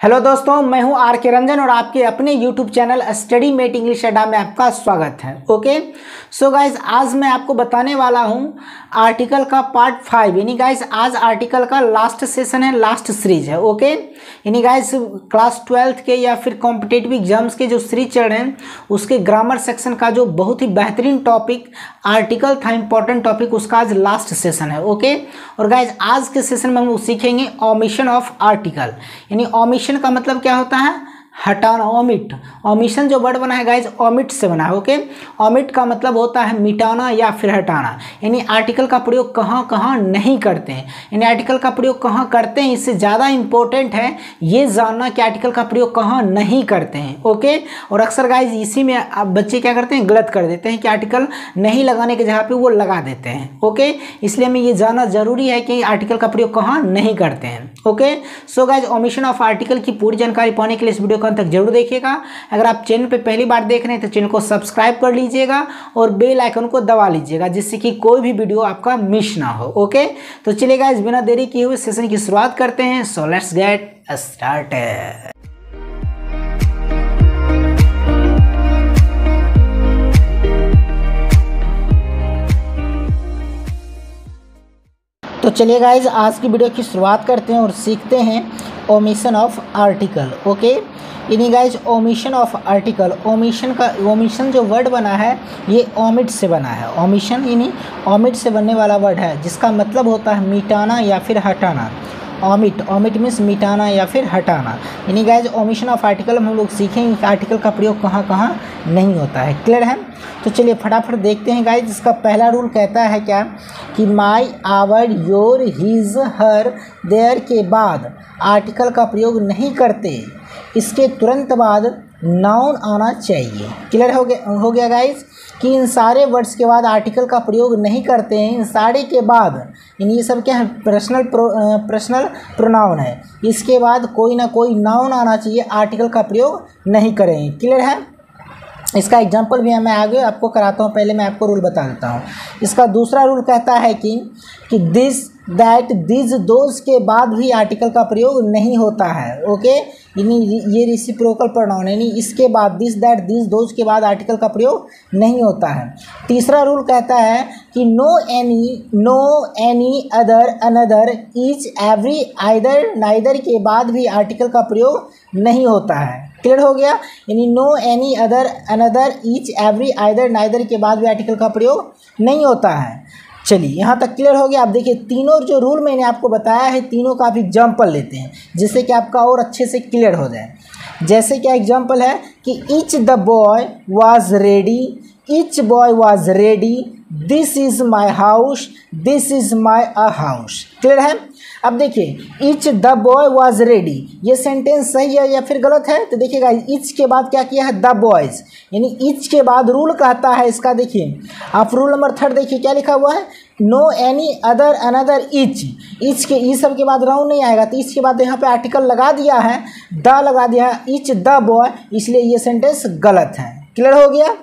Hello दोस्तों, मैं हूं आर के रंजन और आपके अपने YouTube channel Study Mate English Adda में आपका स्वागत है। ओके सो गाइज, आज मैं आपको बताने वाला हूं आर्टिकल का पार्ट 5। यानी गाइज आज आर्टिकल का लास्ट सेशन है, लास्ट सीरीज है। ओके यानी गाइज क्लास 12th के या फिर कॉम्पिटेटिव एग्जाम्स के जो सीरीज चल रहे हैं उसके ग्रामर सेक्शन का जो बहुत ही बेहतरीन टॉपिक आर्टिकल था, इंपॉर्टेंट टॉपिक, उसका आज लास्ट सेशन है। ओके और गाइज आज के सेशन में हम सीखेंगे ओमिशन ऑफ आर्टिकल। यानी ओमिशन का मतलब क्या होता है? हटाना, ओमिट। ओमिशन जो वर्ड बना है गाइज ओमिट से बना है। ओके ओमिट का मतलब होता है मिटाना या फिर हटाना। यानी आर्टिकल का प्रयोग कहाँ कहाँ नहीं करते हैं, यानी आर्टिकल का प्रयोग कहाँ करते हैं, इससे ज़्यादा इंपॉर्टेंट है ये जानना कि आर्टिकल का प्रयोग कहाँ नहीं करते हैं। ओके और अक्सर गाइज इसी में अब बच्चे क्या करते हैं, गलत कर देते हैं कि आर्टिकल नहीं लगाने की जगह पे वो लगा देते हैं। ओके इसलिए हमें ये जानना जरूरी है कि आर्टिकल का प्रयोग कहाँ नहीं करते हैं। Okay so guys omission of article की पूरी जानकारी पाने के लिए इस वीडियो को अंत तक जरूर देखिएगा। अगर आप चैनल पे पहली बार देख रहे हैं तो चैनल को सब्सक्राइब कर लीजिएगा और बेल आइकन को दबा लीजिएगा जिससे कि कोई भी वीडियो आपका मिस ना हो। ओके तो चलिए गाइस बिना देरी किए हुए सेशन की शुरुआत करते हैं। So let's get started. तो चलिए गाइज आज की वीडियो की शुरुआत करते हैं और सीखते हैं ओमिशन ऑफ आर्टिकल। ओके यानी guys omission of article, omission जो वर्ड बना है ये ओमिट से बना है। ओमिशन यानी ओमिट से बनने वाला वर्ड है जिसका मतलब होता है मिटाना या फिर हटाना। ओमिट मीन्स मिटाना या फिर हटाना। यानी गाइज ओमिशन ऑफ आर्टिकल हम लोग सीखेंगे कि आर्टिकल का प्रयोग कहाँ कहाँ नहीं होता है। क्लियर है? तो चलिए फटाफट देखते हैं गाइज। इसका पहला रूल कहता है क्या कि my, our, your, his, her, their के बाद आर्टिकल का प्रयोग नहीं करते, इसके तुरंत बाद नाउन आना चाहिए। क्लियर हो गया गाइज कि इन सारे वर्ड्स के बाद आर्टिकल का प्रयोग नहीं करते हैं। इन सारे के बाद यानी ये सब क्या है, पर्सनल प्रोनाउन है। इसके बाद कोई ना कोई नाउन आना चाहिए, आर्टिकल का प्रयोग नहीं करेंगे। क्लियर है? इसका एग्जाम्पल भी मैं आगे आपको कराता हूँ, पहले मैं आपको रूल बता देता हूँ। इसका दूसरा रूल कहता है कि दिस, दैट, दिस, दोज के बाद भी आर्टिकल का प्रयोग नहीं होता है। ओके यानी ये रेसिप्रोकल प्रोनाउन है, यानी इसके बाद दिस, दैट, दिस, दोज के बाद आर्टिकल का प्रयोग नहीं होता है। तीसरा रूल कहता है कि no any, other, another, each, every, either, neither के बाद भी आर्टिकल का प्रयोग नहीं होता है। क्लियर हो गया? यानी no any, other, another, each, every, either, neither के बाद भी आर्टिकल का प्रयोग नहीं होता है। चलिए यहाँ तक क्लियर हो गया। आप देखिए तीनों जो रूल मैंने आपको बताया है तीनों का भी एग्जाम्पल लेते हैं जिससे कि आपका और अच्छे से क्लियर हो जाए। जैसे क्या एग्जाम्पल है कि each the boy was ready, each boy was ready, this is my house, this is my a house. Clear है? अब देखिए each the boy was ready, ये सेंटेंस सही है या फिर गलत है? तो देखिएगा ईच के बाद क्या किया है, द बॉयज, यानी ईच के बाद रूल कहता है इसका। देखिए आप रूल नंबर 3 देखिए क्या लिखा हुआ है, no any, other, another, each के ई सब के बाद नाउन नहीं आएगा तो ईच के बाद यहाँ पे आर्टिकल लगा दिया है, द लगा दिया है, ईच द बॉय, इसलिए ये सेंटेंस गलत है। क्लियर हो गया?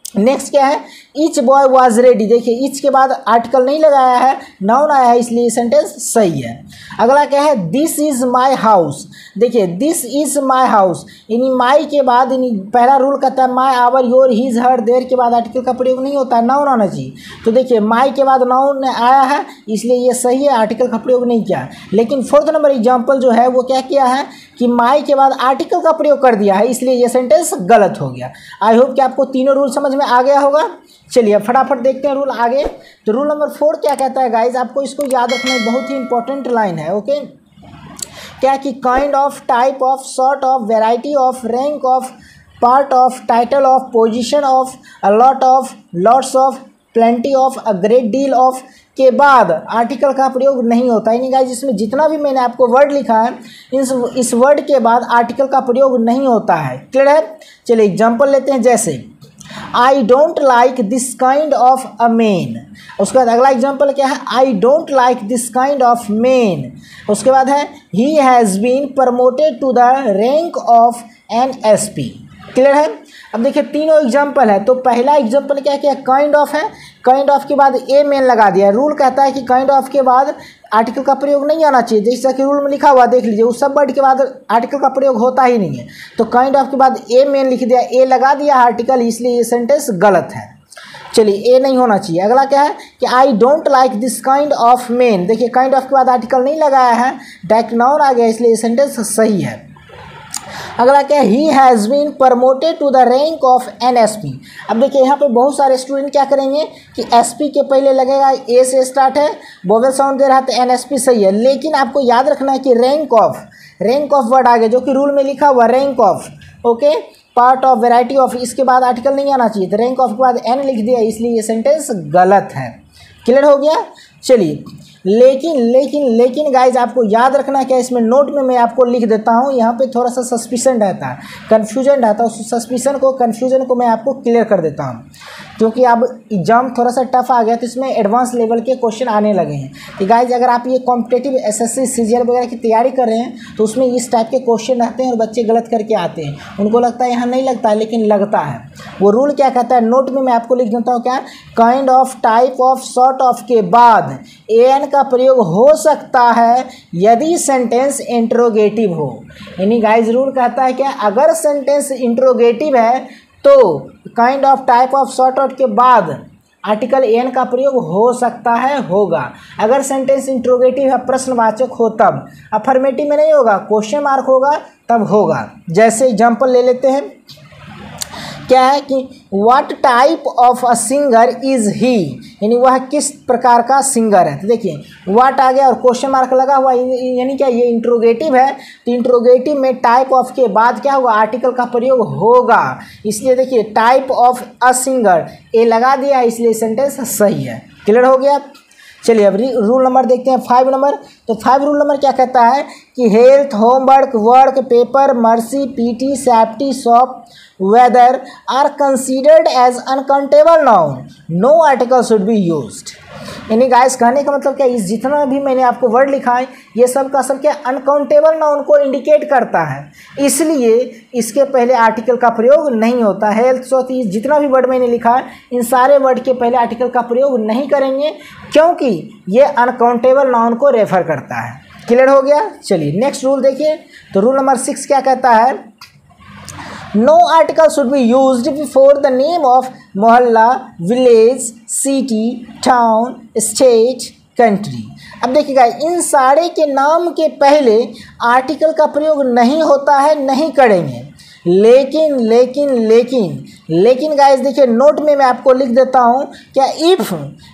नेक्स्ट क्या है, ईच बॉय वाज रेडी, देखिए ईच के बाद आर्टिकल नहीं लगाया है, नाउन आया है, इसलिए ये सेंटेंस सही है। अगला क्या है, दिस इज माई हाउस, देखिए दिस इज माई हाउस, यानी माई के बाद पहला रूल कहता है my, our, your, his, her, their के बाद आर्टिकल का प्रयोग नहीं होता, नाउन आना चाहिए। तो देखिए माई के बाद नाउन आया है इसलिए ये सही है, आर्टिकल का प्रयोग नहीं किया। लेकिन 4th नंबर एग्जाम्पल जो है वो क्या किया है कि माई के बाद आर्टिकल का प्रयोग कर दिया है, इसलिए ये सेंटेंस गलत हो गया। आई होप कि आपको तीनों रूल समझ में आ गया होगा। चलिए फटाफट देखते हैं रूल आगे। तो रूल नंबर 4 क्या कहता है गाइज, आपको इसको याद रखना है, बहुत ही इंपॉर्टेंट लाइन है। ओके क्या कि kind of, type of, sort of, variety of, rank of, part of, title of, position of, a lot of, lots of, plenty of, a great deal of के बाद आर्टिकल का प्रयोग नहीं होता। यानी गाइज इसमें जितना भी मैंने आपको वर्ड लिखा है इस वर्ड के बाद आर्टिकल का प्रयोग नहीं होता है। क्लियर है? चलिए एग्जाम्पल लेते हैं। जैसे I don't like this kind of a man, उसके बाद अगला एग्जाम्पल क्या है, I don't like this kind of man. उसके बाद है he has been promoted to the rank of an SP। Clear है? अब देखिए तीनों एग्जाम्पल है। तो पहला एग्जाम्पल क्या किया, काइंड ऑफ है, काइंड ऑफ के बाद ए मेन लगा दिया। रूल कहता है कि काइंड ऑफ के बाद आर्टिकल का प्रयोग नहीं आना चाहिए, जैसा कि रूल में लिखा हुआ देख लीजिए, उस सब वर्ड के बाद आर्टिकल का प्रयोग होता ही नहीं है। तो काइंड ऑफ के बाद ए मेन लिख दिया, ए लगा दिया आर्टिकल, इसलिए ये सेंटेंस गलत है। चलिए ए नहीं होना चाहिए। अगला क्या है कि आई don't like this kind of main, देखिए काइंड ऑफ के बाद आर्टिकल नहीं लगाया है, डायरेक्ट नाउन आ गया, इसलिए ये सेंटेंस सही है। अगला क्या है, he has been promoted to the rank of an S P. अब देखिए यहाँ पे बहुत सारे स्टूडेंट क्या करेंगे कि एस पी के पहले लगेगा, ए से स्टार्ट है, वोवेल साउंड दे रहा है तो एन एस पी सही है, लेकिन आपको याद रखना है कि रैंक ऑफ वर्ड आ गया, जो कि रूल में लिखा हुआ rank of, okay, part of, variety of, इसके बाद आर्टिकल नहीं आना चाहिए, तो रैंक ऑफ के बाद एन लिख दिया, इसलिए ये सेंटेंस गलत है। क्लियर हो गया। चलिए लेकिन गाइज आपको याद रखना क्या, इसमें नोट में मैं आपको लिख देता हूँ, यहाँ पे थोड़ा सा सस्पिशन रहता है, कन्फ्यूजन रहता है, उस कन्फ्यूजन को मैं आपको क्लियर कर देता हूँ, क्योंकि अब एग्जाम थोड़ा सा टफ आ गया तो इसमें एडवांस लेवल के क्वेश्चन आने लगे हैं। तो गाइज अगर आप ये कॉम्पिटेटिव एसएससी सीजीएल वगैरह की तैयारी कर रहे हैं तो उसमें इस टाइप के क्वेश्चन रहते हैं और बच्चे गलत करके आते हैं, उनको लगता है यहाँ नहीं लगता है, लेकिन लगता है। वो रूल क्या कहता है, नोट में मैं आपको लिख देता हूँ, क्या, kind of, type of, sort of के बाद एन का प्रयोग हो सकता है यदि सेंटेंस इंट्रोगेटिव हो। यानी गाइज रूल कहता है क्या, अगर सेंटेंस इंट्रोगेटिव है तो kind of, type of, sort of के बाद आर्टिकल एन का प्रयोग हो सकता है, होगा। अगर सेंटेंस इंट्रोगेटिव है, प्रश्नवाचक हो तब, अफर्मेटिव में नहीं होगा, क्वेश्चन मार्क होगा तब होगा। जैसे एग्जांपल ले लेते हैं, क्या है कि what type of a singer is he, यानी वह किस प्रकार का सिंगर है। तो देखिए व्हाट आ गया और क्वेश्चन मार्क लगा हुआ, यानी क्या ये इंट्रोगेटिव है, तो इंट्रोगेटिव में टाइप ऑफ के बाद क्या होगा, आर्टिकल का प्रयोग होगा, इसलिए देखिए टाइप ऑफ अ सिंगर, ए लगा दिया, इसलिए सेंटेंस सही है। क्लियर हो गया। चलिए अब रूल नंबर देखते हैं 5 नंबर। तो 5 रूल नंबर क्या कहता है कि health, homework, work, paper, mercy, pity, safety, shop, weather are considered as uncountable noun, no article should be used. यानी गाइस कहने का मतलब क्या, इस जितना भी मैंने आपको वर्ड लिखा है ये सब का सब क्या अनकाउंटेबल नाउन को इंडिकेट करता है, इसलिए इसके पहले आर्टिकल का प्रयोग नहीं होता। हेल्थ, सोती, जितना भी वर्ड मैंने लिखा है इन सारे वर्ड के पहले आर्टिकल का प्रयोग नहीं करेंगे, क्योंकि ये अनकाउंटेबल नाउन को रेफर करता है। क्लियर हो गया। चलिए नेक्स्ट रूल देखिए, तो रूल नंबर 6 क्या कहता है, no article should be used before the name of मोहल्ला, village, city, town, state, country. अब देखिएगा इन सारे के नाम के पहले आर्टिकल का प्रयोग नहीं होता है, नहीं करेंगे, लेकिन गाइस देखिए नोट में मैं आपको लिख देता हूँ, क्या, if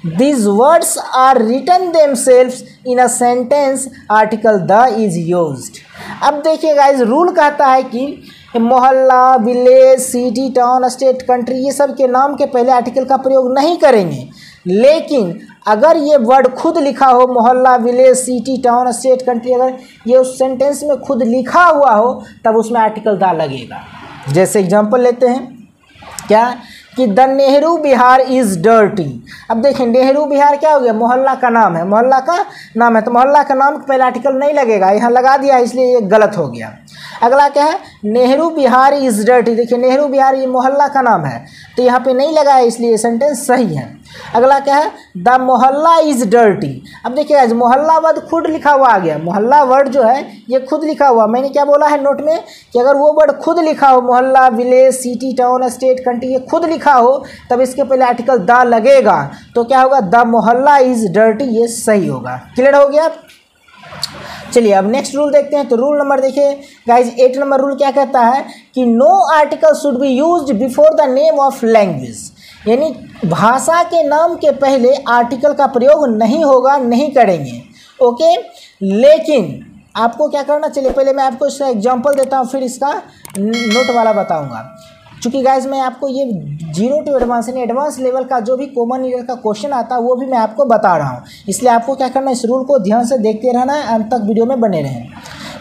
this words are written themselves in a sentence article the is used. अब देखिए गाइस रूल कहता है कि मोहल्ला, village, city, town, state, country ये सब के नाम के पहले आर्टिकल का प्रयोग नहीं करेंगे, लेकिन अगर ये वर्ड खुद लिखा हो, मोहल्ला, village, city, town, state, country, अगर ये उस सेंटेंस में खुद लिखा हुआ हो तब उसमें आर्टिकल द लगेगा। जैसे एग्जांपल लेते हैं, क्या, कि the Nehru Bihar is dirty. अब देखें नेहरू बिहार क्या हो गया, मोहल्ला का नाम है, मोहल्ला का नाम है, तो मोहल्ला का नाम के पहले आर्टिकल नहीं लगेगा, यहाँ लगा दिया इसलिए ये गलत हो गया। अगला क्या है, नेहरू बिहार इज़ डर्टी, देखिए नेहरू बिहार ये मोहल्ला का नाम है तो यहाँ पे नहीं लगा है, इसलिए सेंटेंस सही है। अगला क्या है, द मोहल्ला इज़ डर्टी। अब देखिए आज मोहल्ला वर्ड खुद लिखा हुआ आ गया, मोहल्ला वर्ड जो है ये खुद लिखा हुआ, मैंने क्या बोला है नोट में कि अगर वो वर्ड खुद लिखा हो, मोहल्ला, village, city, town, state, country ये खुद लिखा हो तब इसके पहले आर्टिकल द लगेगा, तो क्या होगा, द मोहल्ला इज़ डर्टी, ये सही होगा। क्लियर हो गया। चलिए अब नेक्स्ट रूल देखते हैं, तो रूल नंबर देखिए गाइज 8 नंबर रूल क्या कहता है कि no article should be used before the name of language, यानी भाषा के नाम के पहले आर्टिकल का प्रयोग नहीं होगा, नहीं करेंगे, ओके। लेकिन आपको क्या करना, चलिए पहले मैं आपको इसका एग्जांपल देता हूँ, फिर इसका नोट वाला बताऊँगा। चूँकि गाइज मैं आपको ये 0 to एडवांस यानी एडवांस लेवल का जो भी कॉमन ईयर का क्वेश्चन आता है वो भी मैं आपको बता रहा हूँ, इसलिए आपको क्या करना है, इस रूल को ध्यान से देखते रहना है, अंत तक वीडियो में बने रहें।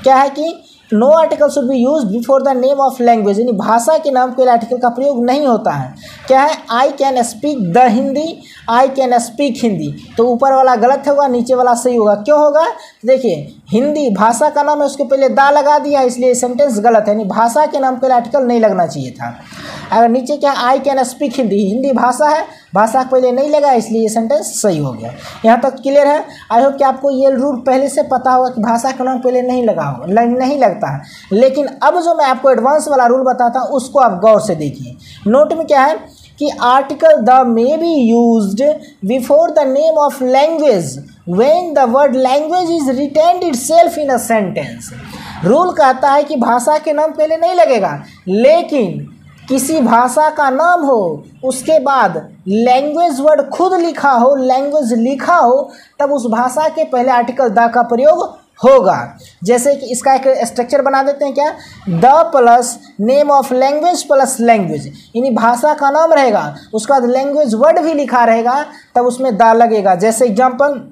क्या है कि no article should be used before the name of language, यानी भाषा के नाम के आर्टिकल का प्रयोग नहीं होता है। क्या है, I can speak the Hindi, I can speak Hindi, तो ऊपर वाला गलत होगा, नीचे वाला सही होगा। क्यों होगा, देखिए हिंदी भाषा का नाम है, उसके पहले दा लगा दिया, इसलिए सेंटेंस गलत है, यानी भाषा के नाम के आर्टिकल नहीं लगना चाहिए था। अगर नीचे क्या I can speak Hindi, Hindi भाषा है, भाषा पहले नहीं लगा इसलिए ये सेंटेंस सही हो गया। यहाँ तक क्लियर है। आई होप कि आपको ये रूल पहले से पता होगा कि भाषा का नाम पहले नहीं लगा होगा, नहीं लगता है। लेकिन अब जो मैं आपको एडवांस वाला रूल बताता हूँ उसको आप गौर से देखिए। नोट में क्या है कि article the may be used before the name of language when the word language is retained itself in a sentence. Rule कहता है कि भाषा के नाम पहले नहीं लगेगा, लेकिन किसी भाषा का नाम हो उसके बाद लैंग्वेज वर्ड खुद लिखा हो, लैंग्वेज लिखा हो, तब उस भाषा के पहले आर्टिकल द का प्रयोग होगा। जैसे कि इसका एक स्ट्रक्चर बना देते हैं क्या, the plus name of language plus language, यानी भाषा का नाम रहेगा उसके बाद लैंग्वेज वर्ड भी लिखा रहेगा तब उसमें द लगेगा। जैसे एग्जांपल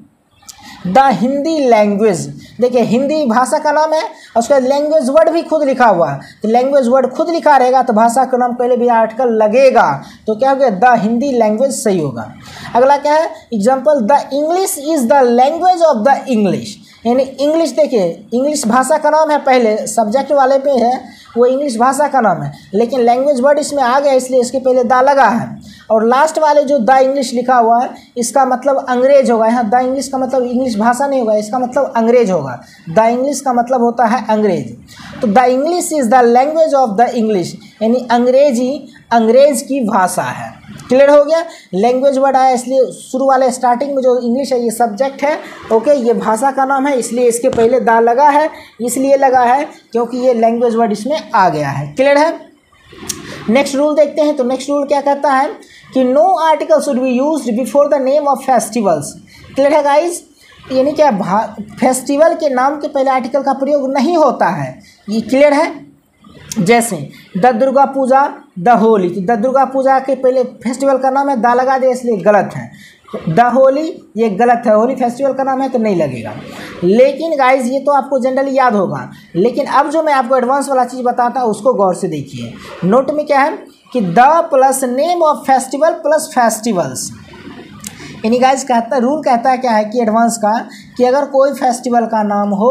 द हिंदी लैंग्वेज, देखिए हिंदी भाषा का नाम है और उसका लैंग्वेज वर्ड भी खुद लिखा हुआ है, तो लैंग्वेज वर्ड खुद लिखा रहेगा तो भाषा का नाम पहले भी आर्टिकल लगेगा, तो क्या हो गया, द हिंदी लैंग्वेज सही होगा। अगला क्या है example, the English is the language of the English, यानी इंग्लिश, देखिए इंग्लिश भाषा का नाम है, पहले सब्जेक्ट वाले पे है वो इंग्लिश भाषा का नाम है, लेकिन लैंग्वेज वर्ड इसमें आ गया इसलिए इसके पहले द लगा है। और लास्ट वाले जो द इंग्लिश लिखा हुआ है इसका मतलब अंग्रेज होगा। यहाँ द इंग्लिश का मतलब इंग्लिश भाषा नहीं होगा, इसका मतलब अंग्रेज होगा। द इंग्लिश का मतलब होता है अंग्रेज, तो the English is the language of the English, यानी अंग्रेजी अंग्रेज की भाषा है। क्लियर हो गया। लैंग्वेज वर्ड आया इसलिए शुरू वाले स्टार्टिंग में जो इंग्लिश है ये सब्जेक्ट है, ओके, ये भाषा का नाम है इसलिए इसके पहले द लगा है, इसलिए लगा है क्योंकि ये लैंग्वेज वर्ड इसमें आ गया है। क्लियर है। नेक्स्ट रूल देखते हैं। तो नेक्स्ट रूल क्या कहता है कि no article should be used before the name of festivals. Clear है गाइज, यानी क्या फेस्टिवल के नाम के पहले आर्टिकल का प्रयोग नहीं होता है, ये क्लियर है। जैसे द दुर्गा पूजा, द होली, तो द दुर्गा पूजा के पहले फेस्टिवल का नाम है, द लगा दे इसलिए गलत है। द होली ये गलत है, होली फेस्टिवल का नाम है तो नहीं लगेगा। लेकिन गाइज ये तो आपको जनरली याद होगा, लेकिन अब जो मैं आपको एडवांस वाला चीज़ बताता हूँ उसको गौर से देखिए। नोट में क्या है कि the plus name of festival plus festivals, यानी गाइस कहता रूल कहता है क्या है कि एडवांस का कि अगर कोई फेस्टिवल का नाम हो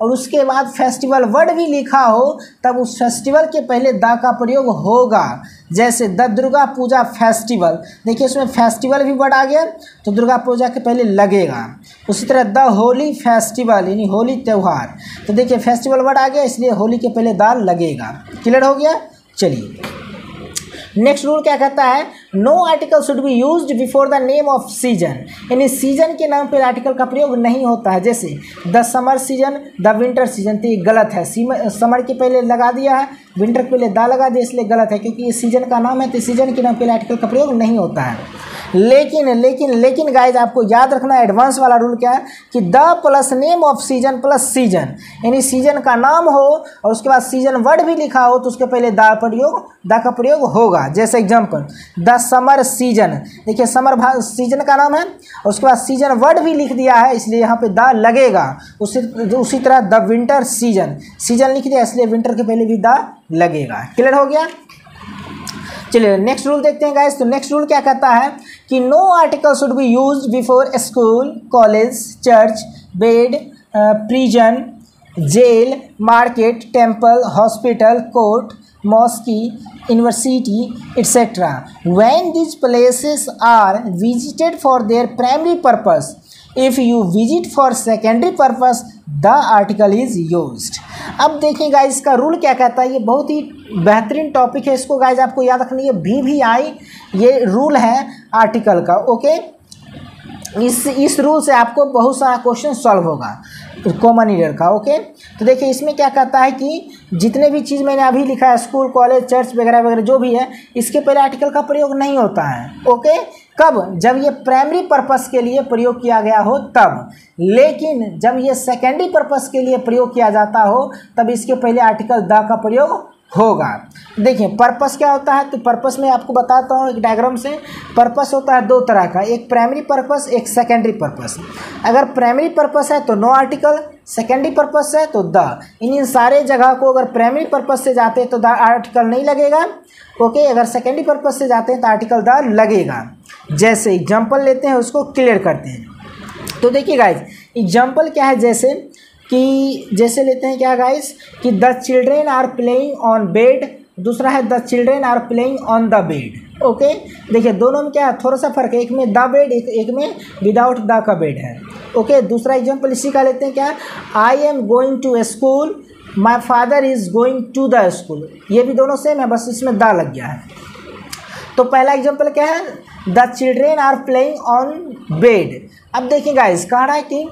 और उसके बाद फेस्टिवल वर्ड भी लिखा हो तब उस फेस्टिवल के पहले द का प्रयोग होगा। जैसे द दुर्गा पूजा फेस्टिवल, देखिए उसमें फेस्टिवल भी वर्ड आ गया तो दुर्गा पूजा के पहले लगेगा। उसी तरह द होली फेस्टिवल यानी होली त्यौहार, तो देखिए फेस्टिवल वर्ड आ गया इसलिए होली के पहले द लगेगा। क्लियर हो गया। चलिए नेक्स्ट रूल क्या कहता है, no article should be used before the name of season, यानी सीजन के नाम पर आर्टिकल का प्रयोग नहीं होता है। जैसे the summer season, the winter season, तो ये गलत है। समर के पहले लगा दिया है, विंटर के पहले द लगा दिया इसलिए गलत है, क्योंकि ये सीजन का नाम है तो सीजन के नाम पर आर्टिकल का प्रयोग नहीं होता है। लेकिन गाइज आपको याद रखना एडवांस वाला रूल क्या है कि the plus name of season plus season, यानी सीजन का नाम हो और उसके बाद सीजन वर्ड भी लिखा हो तो उसके पहले द का प्रयोग होगा। जैसे एग्जांपल द समर सीजन, देखिए समर सीजन का नाम है और उसके बाद सीजन वर्ड भी लिख दिया है इसलिए यहाँ पे द लगेगा। उसी तरह द विंटर सीजन, सीजन लिख दिया इसलिए विंटर के पहले भी द लगेगा। क्लियर हो गया। चलिए नेक्स्ट रूल देखते हैं गाइस। तो नेक्स्ट रूल क्या कहता है कि no article should be used before school, college, church, bed, prison, jail, market, temple, hospital, court, mosque, university etc. When these places are visited for their primary purpose, if you visit for secondary purpose, the article is used. अब देखिए guys इसका rule क्या कहता है, ये बहुत ही बेहतरीन topic है, इसको गाइस आपको याद रखनी है। VVI ये रूल है आर्टिकल का, ओके। इस रूल से आपको बहुत सारा क्वेश्चन सॉल्व होगा कॉमन ईयर का, ओके। तो देखिए इसमें क्या कहता है कि जितने भी चीज़ मैंने अभी लिखा है स्कूल, कॉलेज, चर्च वगैरह वगैरह जो भी है इसके पहले आर्टिकल का प्रयोग नहीं होता है, ओके। कब? जब ये प्राइमरी पर्पस के लिए प्रयोग किया गया हो तब। लेकिन जब ये सेकेंडरी पर्पस के लिए प्रयोग किया जाता हो तब इसके पहले आर्टिकल द का प्रयोग होगा। देखिए पर्पस क्या होता है, तो पर्पस में आपको बताता हूँ एक डायग्राम से। पर्पस होता है दो तरह का, एक प्राइमरी पर्पस, एक सेकेंडरी पर्पस। अगर प्राइमरी पर्पस है तो नो आर्टिकल, सेकेंडरी पर्पस है तो द। इन सारे जगह को अगर प्राइमरी पर्पस से जाते हैं तो द आर्टिकल नहीं लगेगा, ओके। अगर सेकेंडरी पर्पस से जाते हैं तो आर्टिकल द लगेगा। जैसे एग्जाम्पल लेते हैं उसको क्लियर करते हैं। तो देखिए गाइज एग्जाम्पल क्या है, जैसे लेते हैं क्या गाइस कि the children are playing on bed दूसरा है the children are playing on the bed. Okay, देखिए दोनों में क्या है, थोड़ा सा फर्क है, एक में द बेड, एक में विदाउट द का बेड है। ओके, दूसरा एग्जाम्पल इसी का लेते हैं, क्या, I am going to school, my father is going to the school. ये भी दोनों सेम है, बस इसमें द लग गया है। तो पहला एग्जाम्पल क्या है, the children are playing on bed. अब देखिए गाइस, कह रहा है कि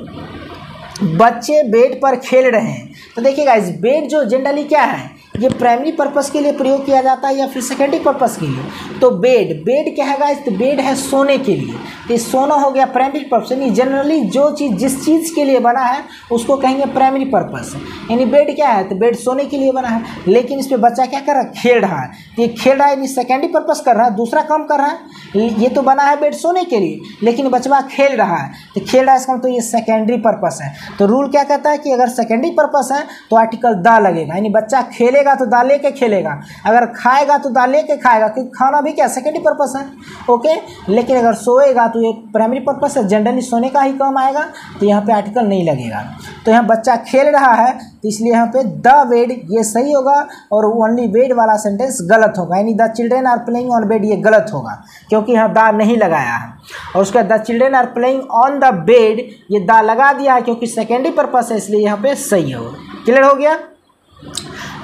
बच्चे बेड पर खेल रहे हैं। तो देखिए गाइस, बेड जो जनरली क्या है, ये प्राइमरी पर्पस के लिए प्रयोग किया जाता है या फिर सेकेंडरी पर्पस के लिए। तो बेड क्या है गाइस, तो बेड है सोने के लिए, तो सोना हो गया प्राइमरी पर्पस। यानी जनरली जो चीज़ जिस चीज़ के लिए बना है उसको कहेंगे प्राइमरी पर्पस। यानी बेड क्या है, तो बेड सोने के लिए बना है, लेकिन इस पर बच्चा क्या कर रहा है, खेल रहा है। तो ये खेल रहा है यानी सेकेंडरी पर्पस कर रहा है, दूसरा काम कर रहा है। ये तो बना है बेड सोने के लिए, लेकिन बच्चा खेल रहा है, तो खेल रहा है इसका, तो ये सेकेंडरी पर्पस है। तो रूल क्या कहता है कि अगर सेकेंडरी पर्पस है तो आर्टिकल द लगेगा, यानी बच्चा खेलेगा तो द लेके खेलेगा, अगर खाएगा तो द लेके खाएगा, क्योंकि खाना भी क्या सेकेंडरी पर्पस है। ओके, लेकिन अगर सोएगा तो ये प्राइमरी पर्पस है, जनरली सोने का ही काम आएगा, तो यहाँ पे आर्टिकल नहीं लगेगा। तो यहाँ बच्चा खेल रहा है, तो इसलिए यहाँ पे द बेड ये सही होगा और ओनली बेड वाला सेंटेंस गलत होगा, यानी the children are playing on bed ये गलत होगा, क्योंकि यहाँ द नहीं लगाया है। और उसका the children are playing on the bed the द लगा दिया है, क्योंकि सेकेंडरी पर्पस है, इसलिए यहाँ पे सही होगा। क्लियर हो गया।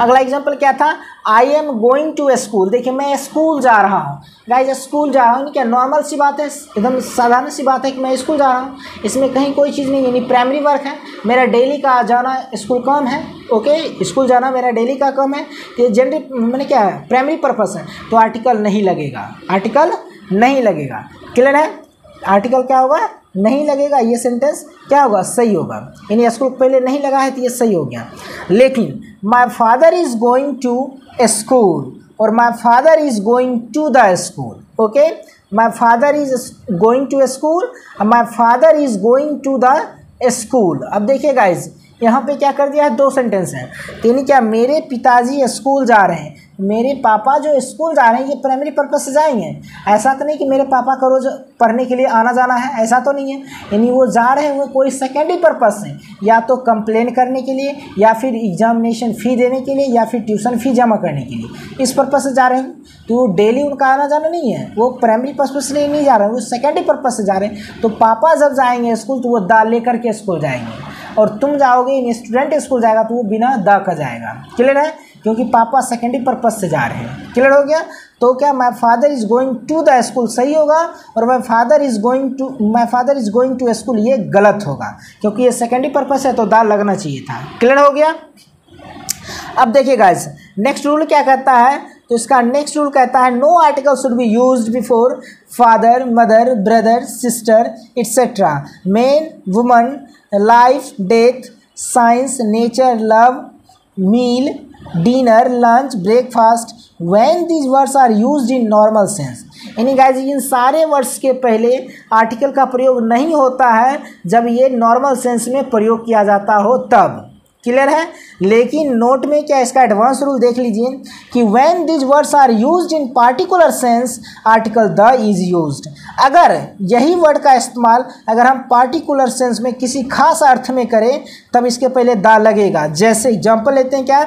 अगला एग्जाम्पल क्या था, I am going to school. देखिए मैं स्कूल जा रहा हूँ गाइज, स्कूल जा रहा हूँ, क्या नॉर्मल सी बात है, एकदम साधारण सी बात है कि मैं स्कूल जा रहा हूँ, इसमें कहीं कोई चीज़ नहीं, यानी प्राइमरी वर्क है, मेरा डेली का जाना स्कूल काम है। ओके, स्कूल जाना मेरा डेली का काम है, तो ये जनरली मैंने क्या है, प्राइमरी पर्पस है, तो आर्टिकल नहीं लगेगा, आर्टिकल नहीं लगेगा। क्लियर है, आर्टिकल क्या होगा, नहीं लगेगा, ये सेंटेंस क्या होगा, सही होगा, यानी स्कूल पहले नहीं लगा है तो ये सही हो गया। लेकिन my father is going to school और my father is going to the school. Okay, my father is going to school और my father is going to the school. अब देखिए गाइज, यहाँ पे क्या कर दिया है, दो सेंटेंस है, यानी क्या, मेरे पिताजी स्कूल जा रहे हैं, मेरे पापा जो स्कूल जा रहे हैं ये प्राइमरी पर्पस से जाएंगे। ऐसा तो नहीं कि मेरे पापा का रोज पढ़ने के लिए आना जाना है, ऐसा तो नहीं है, यानी वो जा रहे हैं वो कोई सेकेंडरी पर्पस से, या तो कंप्लेन करने के लिए, या फिर एग्जामिनेशन फ़ी देने के लिए, या फिर ट्यूशन फ़ी जमा करने के लिए, इस पर्पस से जा रहे हैं। तो डेली उनका आना जाना नहीं है, वो प्राइमरी पर्पस से नहीं जा रहे हैं, वो सेकेंडरी पर्पस से जा रहे हैं। तो पापा जब जाएंगे स्कूल तो वो द लेकर के स्कूल जाएंगे, और तुम जाओगे, स्टूडेंट स्कूल जाएगा तो वो बिना द का जाएगा। क्लियर है, क्योंकि पापा सेकेंडरी पर्पस से जा रहे हैं। क्लियर हो गया। तो क्या, my father is going to the school सही होगा, और my father is going to school ये गलत होगा, क्योंकि ये सेकेंडरी पर्पस है, तो द लगना चाहिए था। क्लियर हो गया। अब देखिए गाइस, नेक्स्ट रूल क्या कहता है, तो इसका नेक्स्ट रूल कहता है, no article should be used before father, mother, brother, sister etcetera, man, woman, life, death, science, nature, love, meal, dinner, lunch, breakfast, when these words are used in normal sense. यानी guys इन सारे words के पहले article का प्रयोग नहीं होता है जब ये नॉर्मल सेंस में प्रयोग किया जाता हो तब। क्लियर है। लेकिन नोट में क्या, इसका एडवांस रूल देख लीजिए कि when these words are used in particular sense article the is used. अगर यही वर्ड का इस्तेमाल अगर हम पार्टिकुलर सेंस में किसी खास अर्थ में करें तब इसके पहले द लगेगा। जैसे एग्जाम्पल लेते हैं क्या,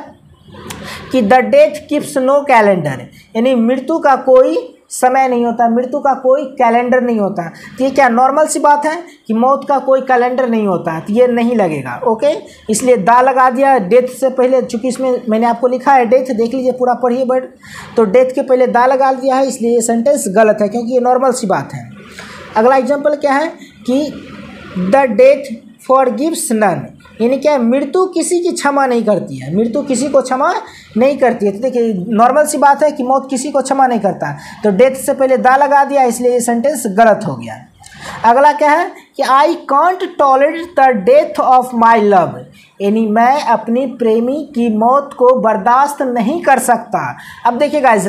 कि the death keeps no calendar, यानी मृत्यु का कोई समय नहीं होता, मृत्यु का कोई कैलेंडर नहीं होता। तो ये क्या नॉर्मल सी बात है कि मौत का कोई कैलेंडर नहीं होता, तो ये नहीं लगेगा। ओके, इसलिए दा लगा दिया डेथ से पहले, चूंकि इसमें मैंने आपको लिखा है डेथ, देख लीजिए पूरा पढ़िए वर्ड, तो डेथ के पहले दा लगा दिया है, इसलिए ये सेंटेंस गलत है क्योंकि ये नॉर्मल सी बात है। अगला एग्जाम्पल क्या है कि द डेथ फॉरगिव्स नन, यानी क्या मृत्यु किसी की क्षमा नहीं करती है, मृत्यु किसी को क्षमा नहीं करती है। तो देखिए नॉर्मल सी बात है कि मौत किसी को क्षमा नहीं करता, तो डेथ से पहले दा लगा दिया, इसलिए ये सेंटेंस गलत हो गया। अगला क्या है कि I can't tolerate the death of my love, यानी मैं अपनी प्रेमी की मौत को बर्दाश्त नहीं कर सकता। अब देखिए गाइस,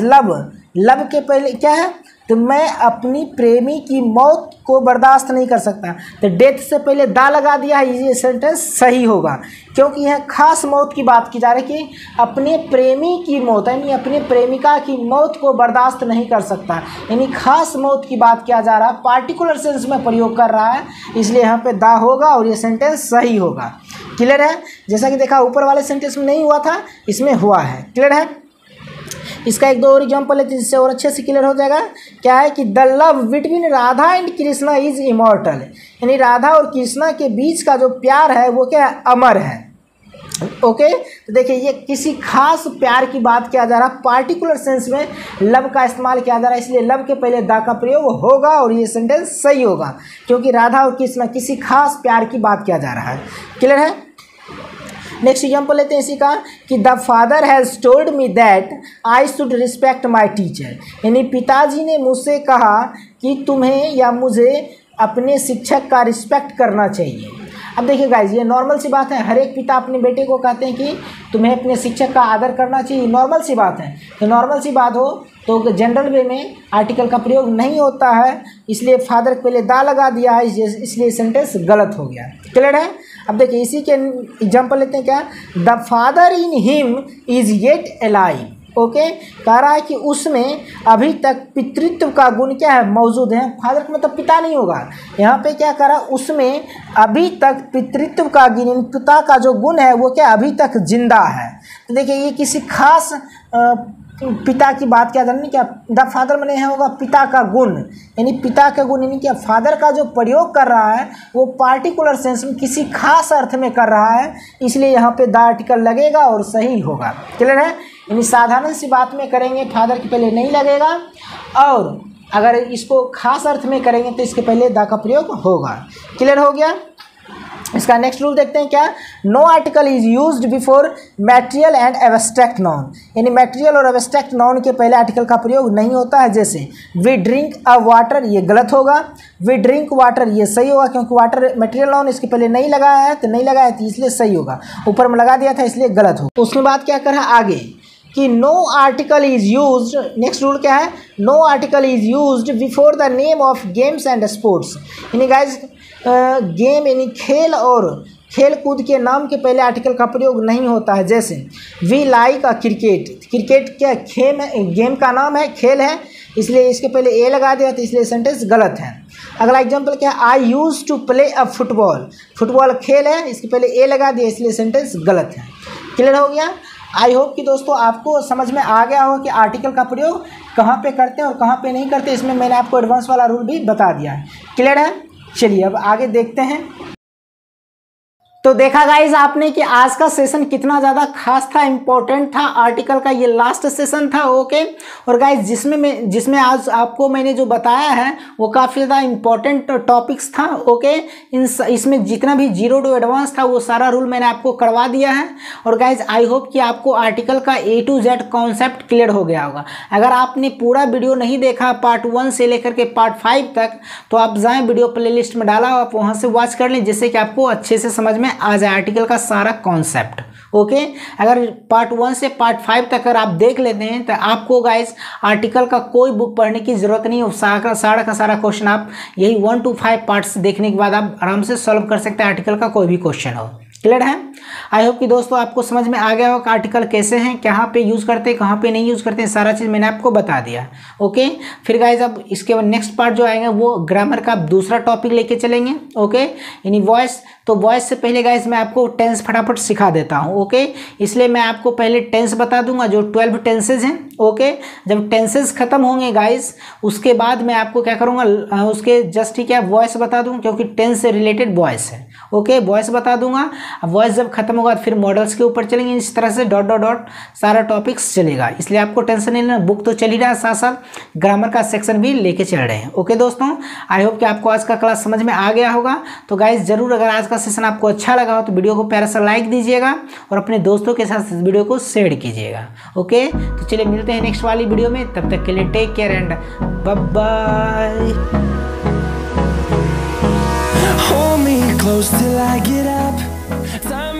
लव के पहले क्या है, तो मैं अपनी प्रेमी की मौत को बर्दाश्त नहीं कर सकता, तो डेथ से पहले दा लगा दिया है, ये सेंटेंस सही होगा क्योंकि यह खास मौत की बात की जा रही है कि अपने प्रेमी की मौत, यानी अपने प्रेमिका की मौत को बर्दाश्त नहीं कर सकता, यानी खास मौत की बात किया जा रहा है, पार्टिकुलर सेंस में प्रयोग कर रहा है, इसलिए यहाँ पे दा होगा और ये सेंटेंस सही होगा। क्लियर है। जैसा कि देखा ऊपर वाले सेंटेंस में नहीं हुआ था, इसमें हुआ है। क्लियर है। इसका एक दो और एग्जाम्पल है जिससे और अच्छे से क्लियर हो जाएगा। क्या है कि the love between Radha and Krishna is immortal, यानी राधा और कृष्णा के बीच का जो प्यार है वो क्या है, अमर है। ओके, तो देखिए ये किसी खास प्यार की बात किया जा रहा है, पार्टिकुलर सेंस में लव का इस्तेमाल किया जा रहा है, इसलिए लव के पहले दा का प्रयोग होगा और ये सेंटेंस सही होगा, क्योंकि राधा और कृष्णा किसी खास प्यार की बात किया जा रहा है। क्लियर है। नेक्स्ट एग्जाम्पल लेते हैं इसी का कि the father has told me that I should respect my teacher, यानी पिताजी ने मुझसे कहा कि तुम्हें या मुझे अपने शिक्षक का रिस्पेक्ट करना चाहिए। अब देखिए गाइज, ये नॉर्मल सी बात है, हर एक पिता अपने बेटे को कहते हैं कि तुम्हें अपने शिक्षक का आदर करना चाहिए, नॉर्मल सी बात है। तो नॉर्मल सी बात हो तो जनरल वे में आर्टिकल का प्रयोग नहीं होता है, इसलिए फादर के पहले दा लगा दिया है, इसलिए सेंटेंस गलत हो गया। क्लियर है। अब देखिए इसी के एग्जाम्पल लेते हैं। क्या, the father in him is yet alive. Okay, कह रहा है कि उसमें अभी तक पितृत्व का गुण क्या है, मौजूद है। फादर का मतलब पिता नहीं होगा, यहाँ पे क्या कह रहा है, उसमें अभी तक पितृत्व का गुण, पिता का जो गुण है वो क्या अभी तक जिंदा है। तो देखिए ये किसी खास पिता की बात क्या करनी, क्या द फादर मैंने यहाँ होगा पिता का गुण, यानी पिता का गुण, यानी क्या फादर का जो प्रयोग कर रहा है वो पार्टिकुलर सेंस में किसी खास अर्थ में कर रहा है, इसलिए यहाँ पे द आर्टिकल लगेगा और सही होगा। क्लियर है। यानी साधारण सी बात में करेंगे फादर के पहले नहीं लगेगा, और अगर इसको खास अर्थ में करेंगे तो इसके पहले द का प्रयोग होगा। क्लियर हो गया। इसका नेक्स्ट रूल देखते हैं। क्या, no article is used before material and abstract noun, यानी मैटेरियल और एब्स्ट्रैक्ट नाउन के पहले आर्टिकल का प्रयोग नहीं होता है। जैसे वी ड्रिंक अ वाटर, ये गलत होगा। वी ड्रिंक वाटर, ये सही होगा, क्योंकि वाटर मैटेरियल नाउन इसके पहले नहीं लगाया है, तो नहीं लगाया था इसलिए सही होगा। ऊपर में लगा दिया था इसलिए गलत होगा। तो उसके बाद क्या कर रहा है आगे कि no article is used, next rule क्या है, no article is used before the name of games and sports, यानी गाइज गेम यानी खेल और खेल कूद के नाम के पहले आर्टिकल का प्रयोग नहीं होता है। जैसे we like a cricket, cricket क्या खेल है, गेम का नाम है, खेल है, इसलिए इसके पहले ए लगा दिया तो इसलिए सेंटेंस गलत है। अगला एग्जांपल क्या है, I use to play a football, football खेल है, इसके पहले ए लगा दिया इसलिए सेंटेंस गलत है। क्लियर हो गया। आई होप कि दोस्तों आपको समझ में आ गया हो कि आर्टिकल का प्रयोग कहाँ पे करते हैं और कहाँ पे नहीं करते, इसमें मैंने आपको एडवांस वाला रूल भी बता दिया है। क्लियर है। चलिए अब आगे देखते हैं। तो देखा गाइज आपने कि आज का सेशन कितना ज़्यादा खास था, इम्पोर्टेंट था, आर्टिकल का ये लास्ट सेशन था। ओके, और गाइज जिसमें आज आपको मैंने जो बताया है वो काफ़ी ज़्यादा इम्पोर्टेंट टॉपिक्स था। ओके, इसमें जितना भी जीरो टू एडवांस था वो सारा रूल मैंने आपको करवा दिया है। और गाइज आई होप कि आपको आर्टिकल का A to Z concept clear हो गया होगा। अगर आपने पूरा वीडियो नहीं देखा पार्ट 1 से लेकर के पार्ट 5 तक, तो आप जाएँ वीडियो प्ले लिस्ट में डाला, आप वहाँ से वॉच कर लें, जिससे कि आपको अच्छे से समझ में आ जाए आर्टिकल का सारा कॉन्सेप्ट। ओके, अगर पार्ट 1 से पार्ट 5 तक अगर आप देख लेते हैं तो आपको गाइस आर्टिकल का कोई बुक पढ़ने की ज़रूरत नहीं है। सारा का सारा क्वेश्चन आप यही 1 to 5 पार्ट्स देखने के बाद आप आराम से सॉल्व कर सकते हैं, आर्टिकल का कोई भी क्वेश्चन हो। क्लियर है। आई होप कि दोस्तों आपको समझ में आ गया हो कि आर्टिकल कैसे हैं, कहाँ पे यूज़ करते हैं, कहाँ पे नहीं यूज़ करते हैं, सारा चीज़ मैंने आपको बता दिया। ओके, फिर गाइज अब इसके बाद नेक्स्ट पार्ट जो आएगा वो ग्रामर का दूसरा टॉपिक लेके चलेंगे। ओके, यानी वॉइस। तो वॉइस से पहले गाइज मैं आपको टेंस फटाफट सिखा देता हूँ। ओके, इसलिए मैं आपको पहले टेंस बता दूंगा जो 12 टेंसेज हैं। ओके, जब टेंसेज खत्म होंगे गाइज उसके बाद मैं आपको क्या करूँगा, उसके जस्ट ही क्या वॉइस बता दूँगा, क्योंकि टेंस से रिलेटेड वॉइस है। ओके, वॉइस बता दूंगा। अब वॉइस जब खत्म होगा फिर मॉडल्स के ऊपर चलेंगे, इस तरह से डॉट डॉट डॉट सारा टॉपिक्स चलेगा, इसलिए आपको टेंशन नहीं लेना। बुक तो चल ही रहा है, साथ साथ ग्रामर का सेक्शन भी लेके चल रहे हैं। ओके दोस्तों, आई होप कि आपको आज का क्लास समझ में आ गया होगा। तो गाइज जरूर अगर आज का सेशन आपको अच्छा लगा हो तो वीडियो को प्यारा सा लाइक दीजिएगा और अपने दोस्तों के साथ इस वीडियो को शेयर कीजिएगा। ओके, तो चलिए मिलते हैं नेक्स्ट वाली वीडियो में, तब तक के लिए take care and bye bye. Hold me close till I get up.